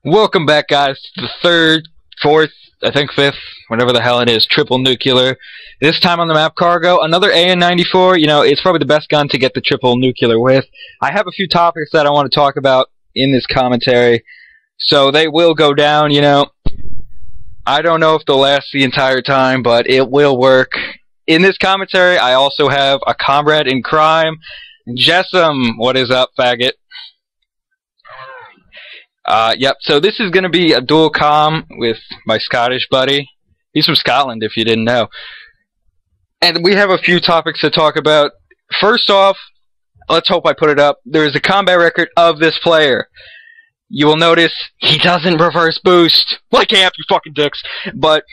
Welcome back, guys, to the third, fourth, I think fifth, whatever the hell it is, triple nuclear. This time on the map Cargo, another AN94. You know, it's probably the best gun to get the triple nuclear with. I have a few topics that I want to talk about in this commentary, so they will go down, you know. I don't know if they'll last the entire time, but it will work. In this commentary, I also have a comrade in crime, Jessam. What is up, faggot? Yep, so this is going to be a dual comm with my Scottish buddy. He's from Scotland, if you didn't know. And we have a few topics to talk about. First off, let's hope I put it up. There is a combat record of this player. You will notice he doesn't reverse boost. Like amp, you fucking dicks. But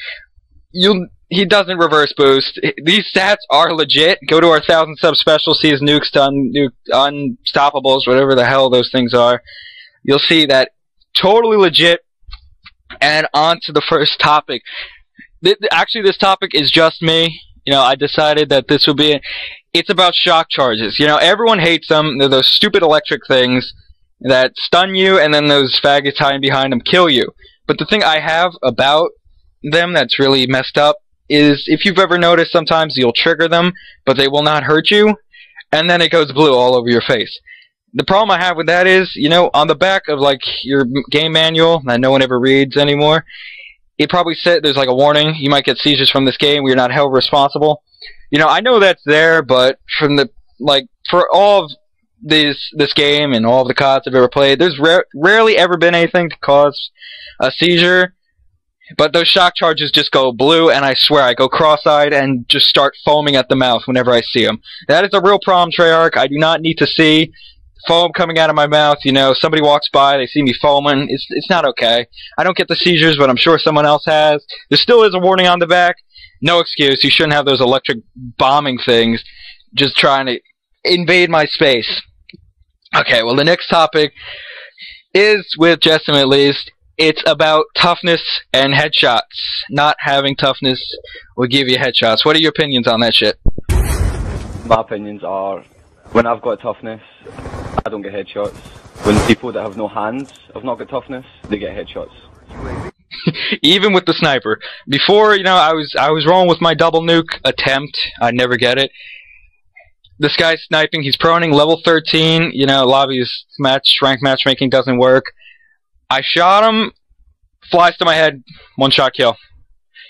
he doesn't reverse boost. These stats are legit. Go to our 1,000 sub special, see his nukes done, unstoppables, whatever the hell those things are. You'll see that totally legit. And on to the first topic. Actually, this topic is just me. You know, I decided that this would be it. It's about shock charges. You know, everyone hates them. They're those stupid electric things that stun you, and then those faggots hiding behind them kill you. But the thing I have about them that's really messed up is, if you've ever noticed, sometimes you'll trigger them, but they will not hurt you, and then it goes blue all over your face. The problem I have with that is, you know, on the back of, like, your game manual that no one ever reads anymore, it probably said there's, like, a warning. You might get seizures from this game. We are not held responsible. You know, I know that's there, but from the, like, for all of this game and all of the CODs I've ever played, there's rarely ever been anything to cause a seizure. But those shock charges just go blue, and I swear I go cross-eyed and just start foaming at the mouth whenever I see them. That is a real problem, Treyarch. I do not need to see foam coming out of my mouth. You know, somebody walks by, they see me foaming. It's not okay. I don't get the seizures, but I'm sure someone else has. There still is a warning on the back. No excuse. You shouldn't have those electric bombing things just trying to invade my space. Okay, well, the next topic is, with Jessam at least, it's about toughness and headshots. Not having toughness will give you headshots. What are your opinions on that shit? My opinions are, when I've got toughness, I don't get headshots. When people that have no hands have not got toughness, they get headshots. Even with the sniper. Before, you know, I was rolling with my double nuke attempt. I never get it. This guy's sniping, he's proning, level 13, you know, lobby's rank matchmaking doesn't work. I shot him, flies to my head, one-shot kill.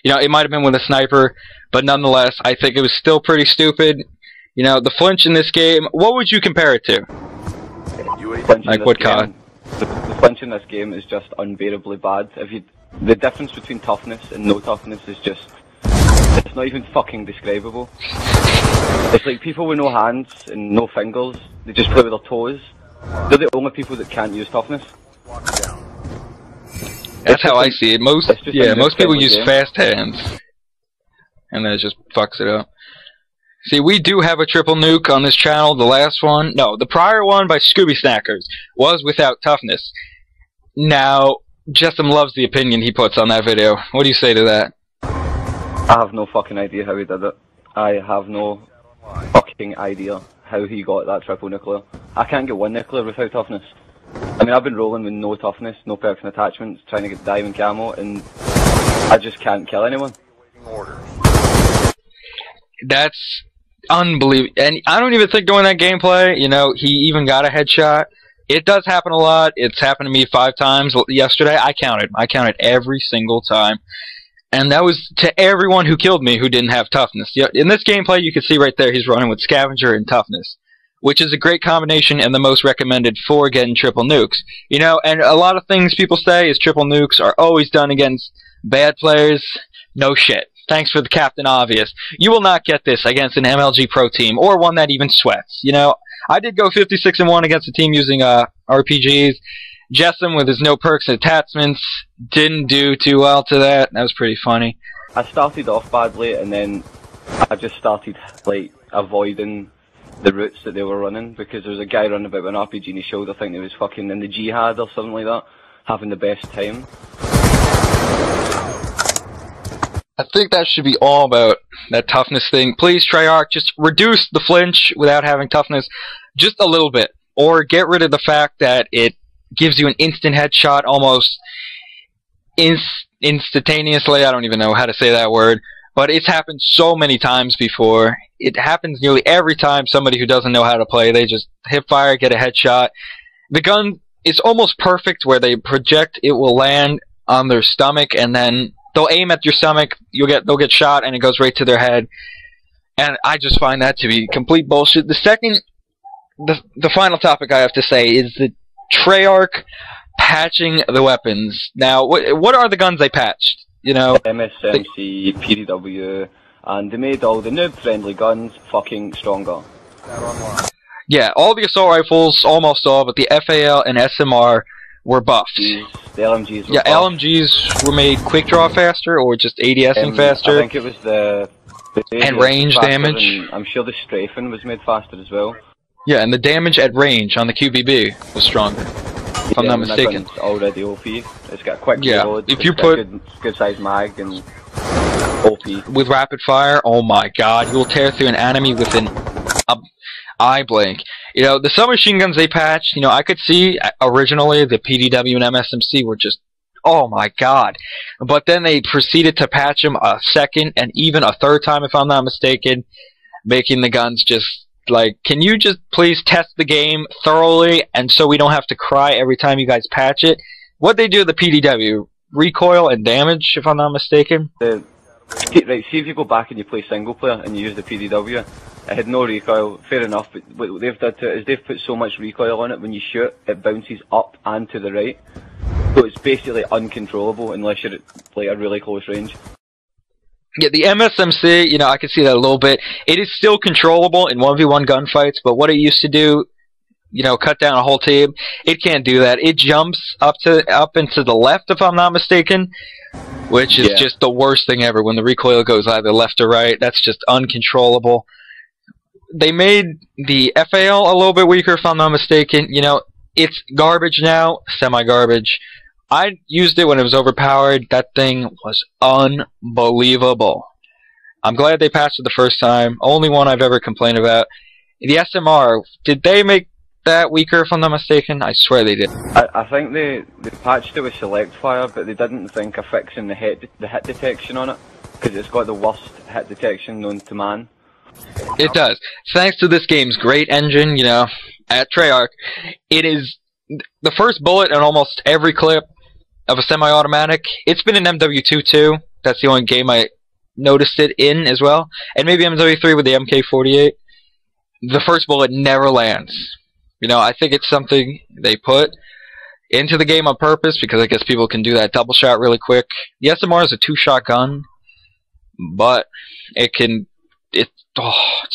You know, it might have been with a sniper, but nonetheless, I think it was still pretty stupid. You know, the flinch in this game, what would you compare it to? Like what COD? The flinch in this game is just unbearably bad. The difference between toughness and no toughness is just, it's not even fucking describable. It's like people with no hands and no fingers, they just play with their toes. They're the only people that can't use toughness. That's how I see it. Most people use fast hands, and then it just fucks it up. See, we do have a triple nuke on this channel. The last one, no, the prior one by Scooby Snackers was without toughness. Now, Jessam loves the opinion he puts on that video. What do you say to that? I have no fucking idea how he did it. I have no fucking idea how he got that triple nuclear. I can't get one nuclear without toughness. I mean, I've been rolling with no toughness, no perks and attachments, trying to get diamond camo, and I just can't kill anyone. That's unbelievable. And I don't even think during that gameplay, you know, he even got a headshot. It does happen a lot. It's happened to me 5 times yesterday. I counted every single time. And that was to everyone who killed me who didn't have toughness. In this gameplay, you can see right there, he's running with Scavenger and toughness, which is a great combination and the most recommended for getting triple nukes. You know, and a lot of things people say is triple nukes are always done against bad players. No shit. Thanks for the Captain Obvious. You will not get this against an MLG Pro team, or one that even sweats. You know, I did go 56-1 against a team using RPGs. Jessam, with his no perks and attachments, didn't do too well to that. That was pretty funny. I started off badly, and then I just started, like, avoiding the routes that they were running, because there was a guy running about with an RPG in his shoulder, thinking he was fucking in the jihad or something like that, having the best time. I think that should be all about that toughness thing. Please, Treyarch, just reduce the flinch without having toughness just a little bit. Or get rid of the fact that it gives you an instant headshot almost instantaneously. I don't even know how to say that word. But it's happened so many times before. It happens nearly every time somebody who doesn't know how to play, they just hip fire, get a headshot. The gun is almost perfect where they project, it will land on their stomach, and then they'll aim at your stomach, they'll get shot, and it goes right to their head. And I just find that to be complete bullshit. The final topic I have to say is the Treyarch patching the weapons. Now, what are the guns they patched? You know, MSMC, PDW, and they made all the noob-friendly guns fucking stronger. Yeah, all the assault rifles, almost all, but the FAL and SMR were buffed. The LMGs were buffed. LMGs were made quick draw faster, or just ADSing faster. I think it was the and range damage. I'm sure the strafing was made faster as well. Yeah, and the damage at range on the QBB was stronger, if I'm not mistaken. It's already OP. It's got quick reload. If you put good size mag and OP with rapid fire, oh my god, you'll tear through an enemy with an eye blink. You know, the submachine guns they patched, you know, I could see originally the PDW and MSMC were just, oh my god. But then they proceeded to patch them a second and even a third time, if I'm not mistaken, making the guns just like, can you just please test the game thoroughly and so we don't have to cry every time you guys patch it? What they do with the PDW, recoil and damage, if I'm not mistaken. Right, see if you go back and you play single player and you use the PDW, it had no recoil, fair enough, but what they've done to it is they've put so much recoil on it, when you shoot, it bounces up and to the right. So it's basically uncontrollable unless you're at like a really close range. Yeah, the MSMC, you know, I can see that a little bit. It is still controllable in 1v1 gunfights, but what it used to do, you know, cut down a whole team, it can't do that. It jumps up into the left, if I'm not mistaken, which is just the worst thing ever when the recoil goes either left or right. That's just uncontrollable. They made the FAL a little bit weaker, if I'm not mistaken. You know, it's garbage now, semi-garbage. I used it when it was overpowered. That thing was unbelievable. I'm glad they patched it the first time. Only one I've ever complained about. The SMR, did they make that weaker, if I'm not mistaken? I swear they did. I think they patched it with select fire, but they didn't think of fixing the hit detection on it, because it's got the worst hit detection known to man. It does. Thanks to this game's great engine, you know, at Treyarch, it is the first bullet in almost every clip of a semi-automatic. It's been in MW2 too. That's the only game I noticed it in as well. And maybe MW3 with the MK48. The first bullet never lands. You know, I think it's something they put into the game on purpose because I guess people can do that double shot really quick. The SMR is a 2-shot gun, but it's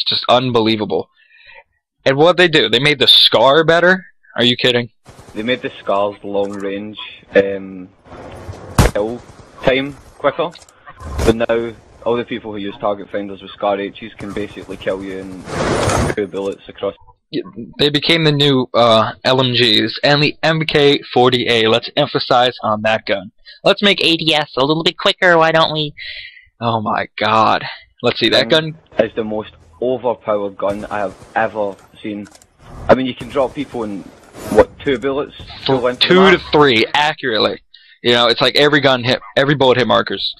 just unbelievable. And what they do, they made the SCAR better? Are you kidding? They made the SCAR's long range kill time quicker, but now all the people who use target finders with SCAR H's can basically kill you in 2 bullets across. They became the new LMGs, and the MK40A, let's emphasize on that gun. Let's make ADS a little bit quicker, why don't we? Oh my god. Let's see, that gun is the most overpowered gun I have ever seen. I mean, you can drop people in, what, 2 bullets? 2 to 3, accurately. You know, it's like every bullet hit markers.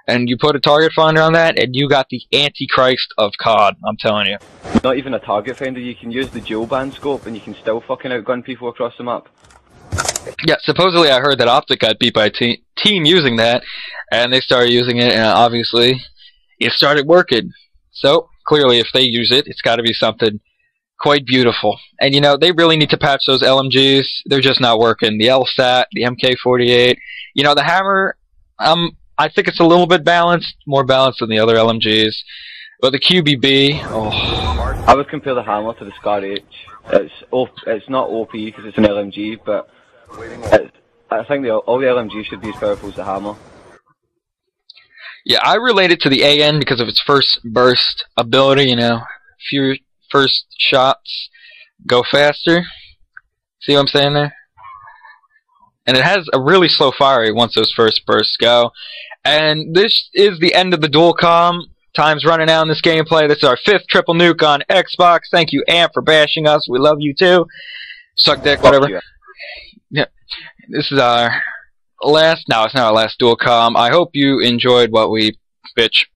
And you put a target finder on that, and you got the Antichrist of COD, I'm telling you. Not even a target finder, you can use the dual band scope, and you can still fucking outgun people across the map. Yeah, supposedly I heard that Optic got beat by a team using that, and they started using it, and obviously it started working. So, clearly, if they use it, it's got to be something quite beautiful. And, you know, they really need to patch those LMGs. They're just not working. The LSAT, the MK48. You know, the Hammer, I think it's a little bit balanced, more balanced than the other LMGs. But the QBB, oh. I would compare the Hammer to the SCAR H. It's not OP because it's an LMG, but I think all the LMGs should be as powerful as the Hammer. Yeah, I relate it to the AN because of its first burst ability, you know. Few first shots go faster. See what I'm saying there? And it has a really slow fire rate once those first bursts go. And this is the end of the dual comm. Time's running out in this gameplay. This is our 5th triple nuke on Xbox. Thank you, Amp, for bashing us. We love you too. Suck dick, whatever. Yeah, this is our last. No, it's not our last dual com. I hope you enjoyed what we bitch